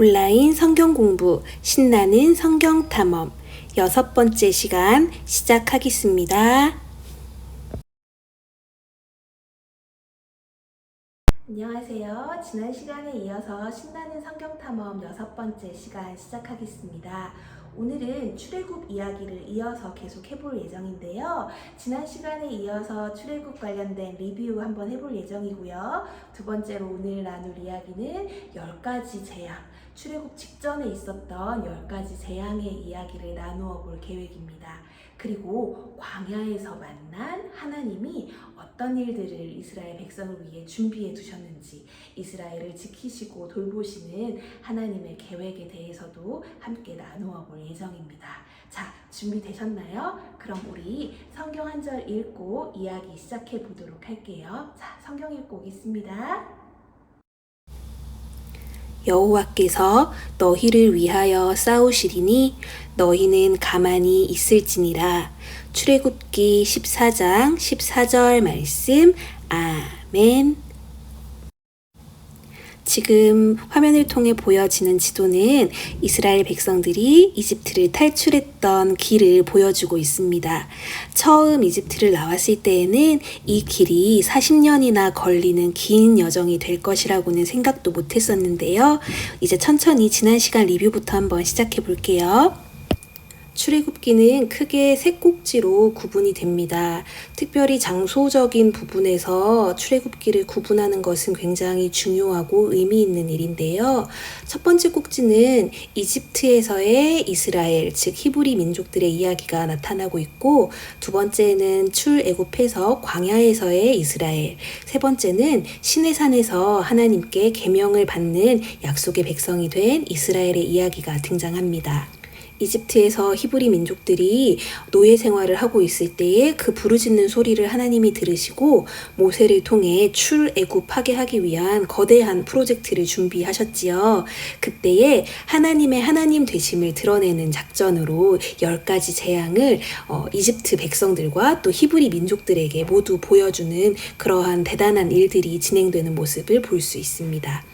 온라인 성경 공부 신나는 성경 탐험 6번째 시간 시작하겠습니다. 안녕하세요. 지난 시간에 이어서 신나는 성경 탐험 6번째 시간 시작하겠습니다. 오늘은 출애굽 이야기를 이어서 계속 해볼 예정인데요. 지난 시간에 이어서 출애굽 관련된 리뷰 한번 해볼 예정이고요. 두 번째로 오늘 나눌 이야기는 10가지 재앙, 출애굽 직전에 있었던 10가지 재앙의 이야기를 나누어 볼 계획입니다. 그리고 광야에서 만난 하나님이 어떤 일들을 이스라엘 백성을 위해 준비해 두셨는지, 이스라엘을 지키시고 돌보시는 하나님의 계획에 대해서도 함께 나누어 볼 예정입니다. 자, 준비되셨나요? 그럼 우리 성경 한 절 읽고 이야기 시작해 보도록 할게요. 자, 성경 읽고 오겠습니다. 여호와께서 너희를 위하여 싸우시리니 너희는 가만히 있을지니라. 출애굽기 14장 14절 말씀. 아멘. 지금 화면을 통해 보여지는 지도는 이스라엘 백성들이 이집트를 탈출했던 길을 보여주고 있습니다. 처음 이집트를 나왔을 때에는 이 길이 40년이나 걸리는 긴 여정이 될 것이라고는 생각도 못했었는데요. 이제 천천히 지난 시간 리뷰부터 한번 시작해 볼게요. 출애굽기는 크게 세 꼭지로 구분이 됩니다. 특별히 장소적인 부분에서 출애굽기를 구분하는 것은 굉장히 중요하고 의미 있는 일인데요. 첫 번째 꼭지는 이집트에서의 이스라엘, 즉 히브리 민족들의 이야기가 나타나고 있고, 두 번째는 출애굽해서 광야에서의 이스라엘, 세 번째는 시내산에서 하나님께 계명을 받는 약속의 백성이 된 이스라엘의 이야기가 등장합니다. 이집트에서 히브리 민족들이 노예 생활을 하고 있을 때에 그 부르짖는 소리를 하나님이 들으시고 모세를 통해 출애굽하게 하기 위한 거대한 프로젝트를 준비하셨지요. 그때에 하나님의 하나님 되심을 드러내는 작전으로 10가지 재앙을 이집트 백성들과 또 히브리 민족들에게 모두 보여주는 그러한 대단한 일들이 진행되는 모습을 볼 수 있습니다.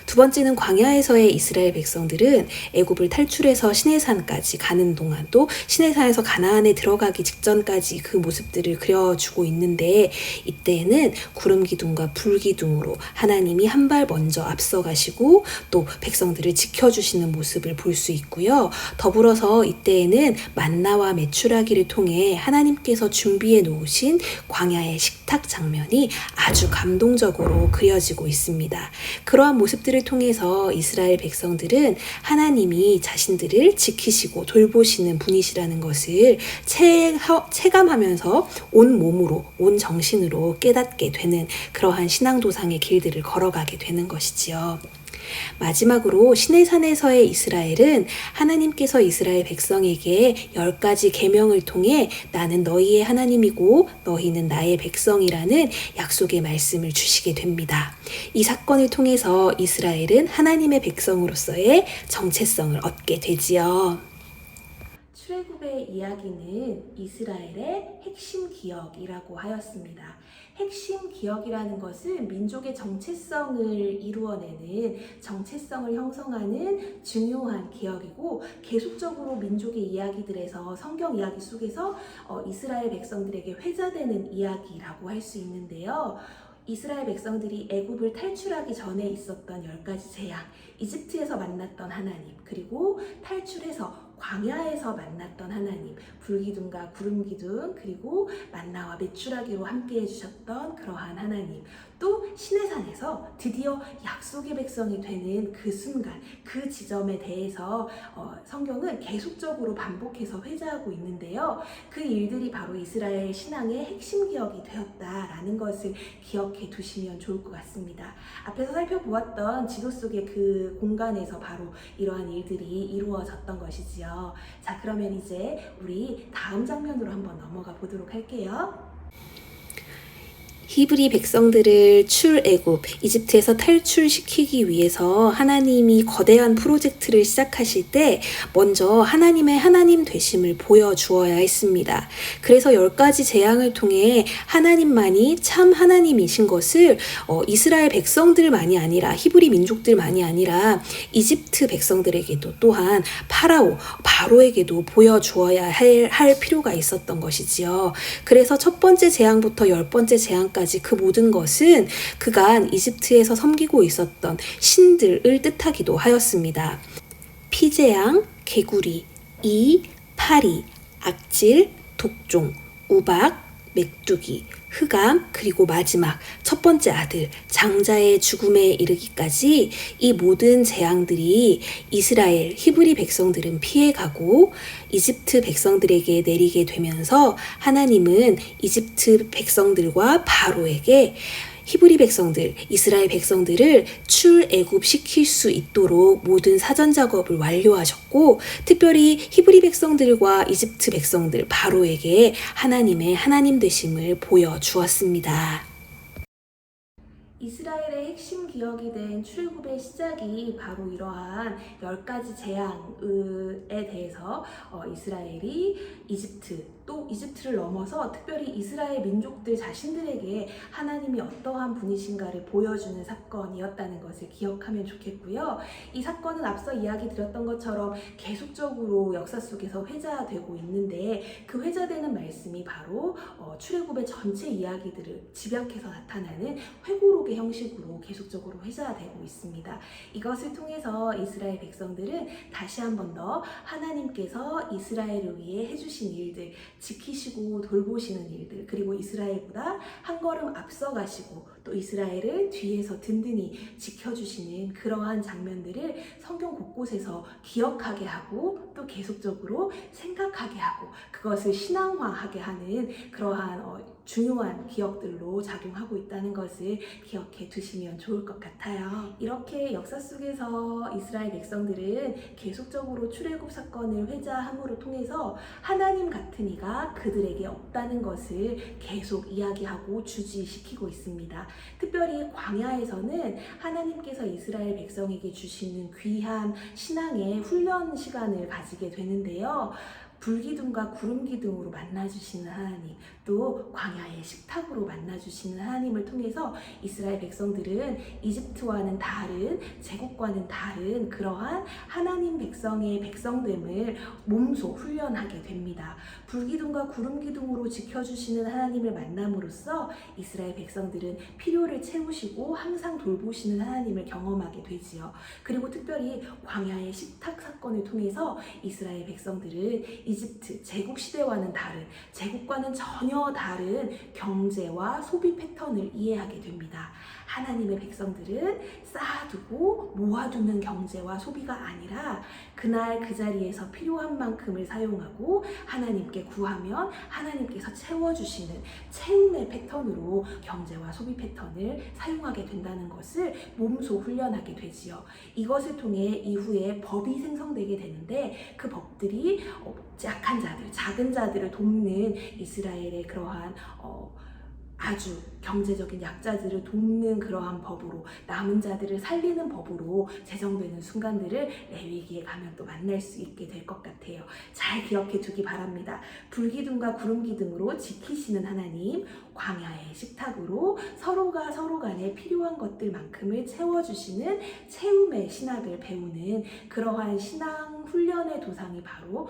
두 번째는 광야에서의 이스라엘 백성들은 애굽을 탈출해서 시내산까지 가는 동안, 또 시내산에서 가나안에 들어가기 직전까지 그 모습들을 그려주고 있는데, 이때에는 구름 기둥과 불 기둥으로 하나님이 한 발 먼저 앞서가시고 또 백성들을 지켜주시는 모습을 볼 수 있고요. 더불어서 이때에는 만나와 메추라기를 통해 하나님께서 준비해 놓으신 광야의 식탁 장면이 아주 감동적으로 그려지고 있습니다. 그러한 모습들을 통해서 이스라엘 백성들은 하나님이 자신들을 지키시고 돌보시는 분이시라는 것을 체감하면서 온 몸으로, 온 정신으로 깨닫게 되는 그러한 신앙도상의 길들을 걸어가게 되는 것이지요. 마지막으로 시내산에서의 이스라엘은 하나님께서 이스라엘 백성에게 10가지 계명을 통해 나는 너희의 하나님이고 너희는 나의 백성이라는 약속의 말씀을 주시게 됩니다. 이 사건을 통해서 이스라엘은 하나님의 백성으로서의 정체성을 얻게 되지요. 출애굽의 이야기는 이스라엘의 핵심 기억이라고 하였습니다. 핵심 기억이라는 것은 민족의 정체성을 이루어내는, 정체성을 형성하는 중요한 기억이고, 계속적으로 민족의 이야기들에서, 성경 이야기 속에서 이스라엘 백성들에게 회자되는 이야기라고 할 수 있는데요. 이스라엘 백성들이 애굽을 탈출하기 전에 있었던 10가지 재앙, 이집트에서 만났던 하나님, 그리고 탈출해서 광야에서 만났던 하나님, 불기둥과 구름기둥, 그리고 만나와 메추라기로 함께 해주셨던 그러한 하나님, 또 시내산에서 드디어 약속의 백성이 되는 그 순간, 그 지점에 대해서 성경은 계속적으로 반복해서 회자하고 있는데요. 그 일들이 바로 이스라엘 신앙의 핵심 기억이 되었다라는 것을 기억해 두시면 좋을 것 같습니다. 앞에서 살펴보았던 지도 속의 그 공간에서 바로 이러한 일들이 이루어졌던 것이지요. 자, 그러면 이제 우리 다음 장면으로 한번 넘어가 보도록 할게요. 히브리 백성들을 출애굽, 이집트에서 탈출시키기 위해서 하나님이 거대한 프로젝트를 시작하실 때 먼저 하나님의 하나님 되심을 보여주어야 했습니다. 그래서 10가지 재앙을 통해 하나님만이 참 하나님이신 것을 이스라엘 백성들만이 아니라 히브리 민족들만이 아니라 이집트 백성들에게도 또한 바로에게도 보여주어야 할 필요가 있었던 것이지요. 그래서 첫 번째 재앙부터 10번째 재앙까지 그 모든 것은 그간 이집트에서 섬기고 있었던 신들을 뜻하기도 하였습니다. 피재앙, 개구리, 파리, 악질, 독종, 우박, 메뚜기, 흑암, 그리고 마지막 첫 번째 아들 장자의 죽음에 이르기까지 이 모든 재앙들이 이스라엘 히브리 백성들은 피해가고 이집트 백성들에게 내리게 되면서 하나님은 이집트 백성들과 바로에게 히브리 백성들, 이스라엘 백성들을 출애굽시킬 수 있도록 모든 사전 작업을 완료하셨고, 특별히 히브리 백성들과 이집트 백성들 바로에게 하나님의 하나님 되심을 보여주었습니다. 이스라엘의 핵심 기억이 된 출애굽의 시작이 바로 이러한 10가지 재앙에 대해서 이스라엘이 또 이집트를 넘어서 특별히 이스라엘 민족들 자신들에게 하나님이 어떠한 분이신가를 보여주는 사건이었다는 것을 기억하면 좋겠고요. 이 사건은 앞서 이야기 드렸던 것처럼 계속적으로 역사 속에서 회자되고 있는데 그 회자되는 말씀이 바로 출애굽의 전체 이야기들을 집약해서 나타나는 회고록의 형식으로 계속적으로 회자되고 있습니다. 이것을 통해서 이스라엘 백성들은 다시 한 번 더 하나님께서 이스라엘을 위해 해주신 일들, 지키시고 돌보시는 일들, 그리고 이스라엘보다 한 걸음 앞서가시고 또 이스라엘을 뒤에서 든든히 지켜주시는 그러한 장면들을 성경 곳곳에서 기억하게 하고 또 계속적으로 생각하게 하고 그것을 신앙화하게 하는 그러한 중요한 기억들로 작용하고 있다는 것을 기억해 두시면 좋을 것 같아요. 이렇게 역사 속에서 이스라엘 백성들은 계속적으로 출애굽 사건을 회자함으로 통해서 하나님 같은 이가 그들에게 없다는 것을 계속 이야기하고 주지시키고 있습니다. 특별히 광야에서는 하나님께서 이스라엘 백성에게 주시는 귀한 신앙의 훈련 시간을 가지게 되는데요. 불기둥과 구름기둥으로 만나주시는 하나님, 또 광야의 식탁으로 만나주시는 하나님을 통해서 이스라엘 백성들은 이집트와는 다른, 제국과는 다른 그러한 하나님 백성의 백성됨을 몸소 훈련하게 됩니다. 불기둥과 구름기둥으로 지켜주시는 하나님을 만남으로써 이스라엘 백성들은 필요를 채우시고 항상 돌보시는 하나님을 경험하게 되지요. 그리고 특별히 광야의 식탁 사건을 통해서 이스라엘 백성들은 이집트 제국시대와는 다른, 제국과는 전혀 다른 경제와 소비 패턴을 이해하게 됩니다. 하나님의 백성들은 쌓아두고 모아두는 경제와 소비가 아니라 그날 그 자리에서 필요한 만큼을 사용하고 하나님께 구하면 하나님께서 채워주시는 채움의 패턴으로 경제와 소비 패턴을 사용하게 된다는 것을 몸소 훈련하게 되지요. 이것을 통해 이후에 법이 생성되게 되는데 그 법들이 약한 자들, 작은 자들을 돕는 이스라엘의 그러한 아주 경제적인 약자들을 돕는 그러한 법으로, 남은 자들을 살리는 법으로 제정되는 순간들을 레위기에 가면 또 만날 수 있게 될 것 같아요. 잘 기억해 두기 바랍니다. 불기둥과 구름기둥으로 지키시는 하나님, 광야의 식탁으로 서로가 서로 간에 필요한 것들만큼을 채워주시는 채움의 신학을 배우는 그러한 신앙 훈련의 도상이 바로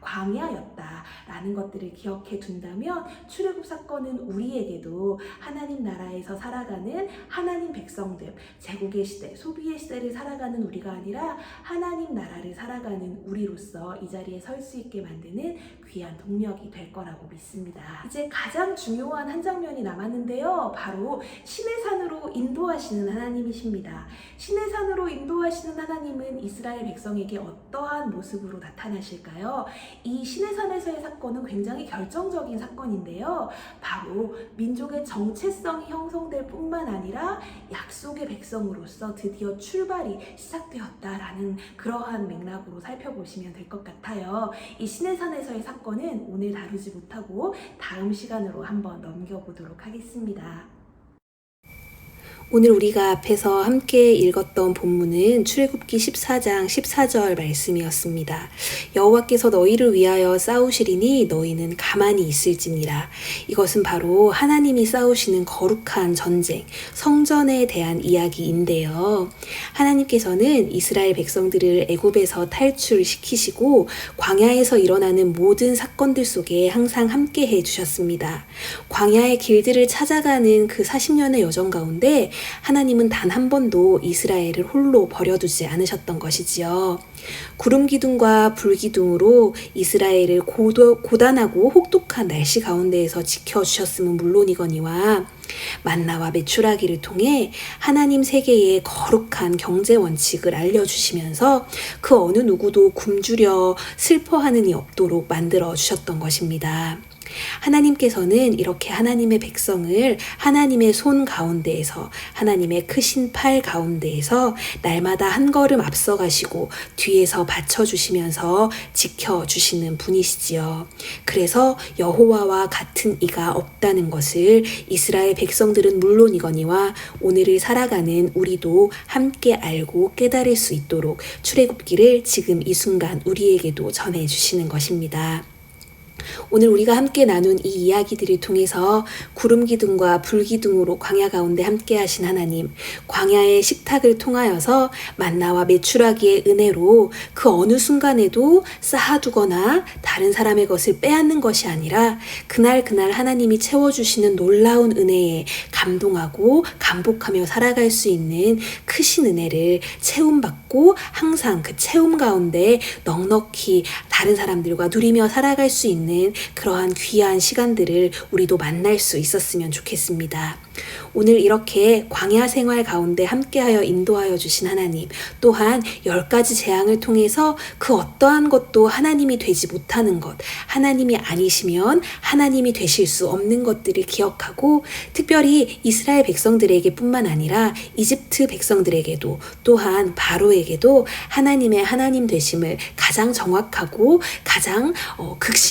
광야였다라는 것들을 기억해 둔다면 출애굽 사건은 우리에게도 하나님 나라에서 살아가는 하나님 백성들, 제국의 시대, 소비의 시대를 살아가는 우리가 아니라 하나님 나라를 살아가는 우리로서 이 자리에 설 수 있게 만드는 귀한 동력이 될 거라고 믿습니다. 이제 가장 중요한 한 장면이 남았는데요. 바로 시내산으로 인도하시는 하나님이십니다. 시내산으로 인도하시는 하나님은 이스라엘 백성에게 어떠한 모습으로 나타나실까요? 이 시내산에서의 사건은 굉장히 결정적인 사건인데요. 바로 민족의 정체성이 형성될 뿐만 아니라 약속의 백성으로서 드디어 출발이 시작되었다라는 그러한 맥락으로 살펴보시면 될 것 같아요. 이 시내산에서의 사건은 오늘 다루지 못하고 다음 시간으로 한번 넘겨보도록 하겠습니다. 오늘 우리가 앞에서 함께 읽었던 본문은 출애굽기 14장 14절 말씀이었습니다. 여호와께서 너희를 위하여 싸우시리니 너희는 가만히 있을지니라. 이것은 바로 하나님이 싸우시는 거룩한 전쟁, 성전에 대한 이야기인데요. 하나님께서는 이스라엘 백성들을 애굽에서 탈출시키시고 광야에서 일어나는 모든 사건들 속에 항상 함께 해주셨습니다. 광야의 길들을 찾아가는 그 40년의 여정 가운데 하나님은 단 한 번도 이스라엘을 홀로 버려두지 않으셨던 것이지요. 구름 기둥과 불 기둥으로 이스라엘을 고단하고 혹독한 날씨 가운데에서 지켜주셨음은 물론이거니와 만나와 메추라기를 통해 하나님 세계의 거룩한 경제 원칙을 알려주시면서 그 어느 누구도 굶주려 슬퍼하는 이 없도록 만들어 주셨던 것입니다. 하나님께서는 이렇게 하나님의 백성을 하나님의 손 가운데에서 하나님의 크신 팔 가운데에서 날마다 한 걸음 앞서가시고 뒤에서 받쳐주시면서 지켜주시는 분이시지요. 그래서 여호와와 같은 이가 없다는 것을 이스라엘 백성들은 물론이거니와 오늘을 살아가는 우리도 함께 알고 깨달을 수 있도록 출애굽기를 지금 이 순간 우리에게도 전해주시는 것입니다. 오늘 우리가 함께 나눈 이 이야기들을 통해서 구름 기둥과 불 기둥으로 광야 가운데 함께 하신 하나님, 광야의 식탁을 통하여서 만나와 메추라기의 은혜로 그 어느 순간에도 쌓아두거나 다른 사람의 것을 빼앗는 것이 아니라 그날 하나님이 채워주시는 놀라운 은혜에 감동하고 감복하며 살아갈 수 있는 크신 은혜를 체험받고 항상 그 체험 가운데 넉넉히 다른 사람들과 누리며 살아갈 수 있는 그러한 귀한 시간들을 우리도 만날 수 있었으면 좋겠습니다. 오늘 이렇게 광야 생활 가운데 함께하여 인도하여 주신 하나님, 또한 10가지 재앙을 통해서 그 어떠한 것도 하나님이 되지 못하는 것, 하나님이 아니시면 하나님이 되실 수 없는 것들을 기억하고 특별히 이스라엘 백성들에게 뿐만 아니라 이집트 백성들에게도 또한 바로에게도 하나님의 하나님 되심을 가장 정확하고 가장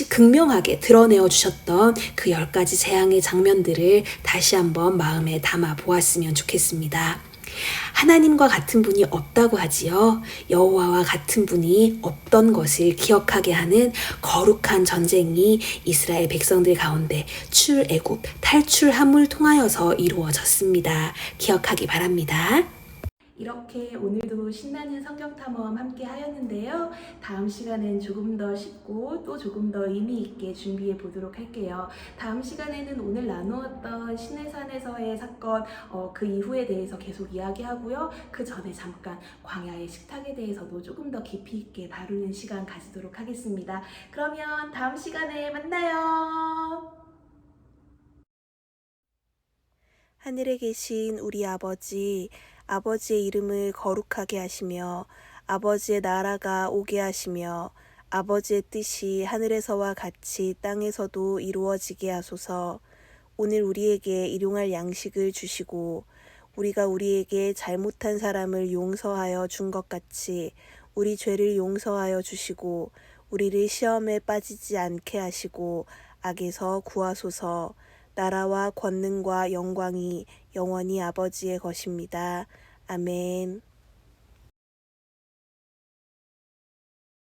극명하게 드러내어 주셨던 그 10가지 재앙의 장면들을 다시 한번 마음에 담아 보았으면 좋겠습니다. 하나님과 같은 분이 없다고 하지요. 여호와와 같은 분이 없던 것을 기억하게 하는 거룩한 전쟁이 이스라엘 백성들 가운데 출애굽 탈출함을 통하여서 이루어졌습니다. 기억하기 바랍니다. 이렇게 오늘도 신나는 성경 탐험 함께 하였는데요. 다음 시간엔 조금 더 쉽고 또 조금 더 의미 있게 준비해 보도록 할게요. 다음 시간에는 오늘 나누었던 시내산에서의 사건 그 이후에 대해서 계속 이야기하고요. 그 전에 잠깐 광야의 식탁에 대해서도 조금 더 깊이 있게 다루는 시간 가지도록 하겠습니다. 그러면 다음 시간에 만나요. 하늘에 계신 우리 아버지의 이름을 거룩하게 하시며 아버지의 나라가 오게 하시며 아버지의 뜻이 하늘에서와 같이 땅에서도 이루어지게 하소서. 오늘 우리에게 일용할 양식을 주시고 우리가 우리에게 잘못한 사람을 용서하여 준 것 같이 우리 죄를 용서하여 주시고 우리를 시험에 빠지지 않게 하시고 악에서 구하소서. 나라와 권능과 영광이 영원히 아버지의 것입니다. 아멘.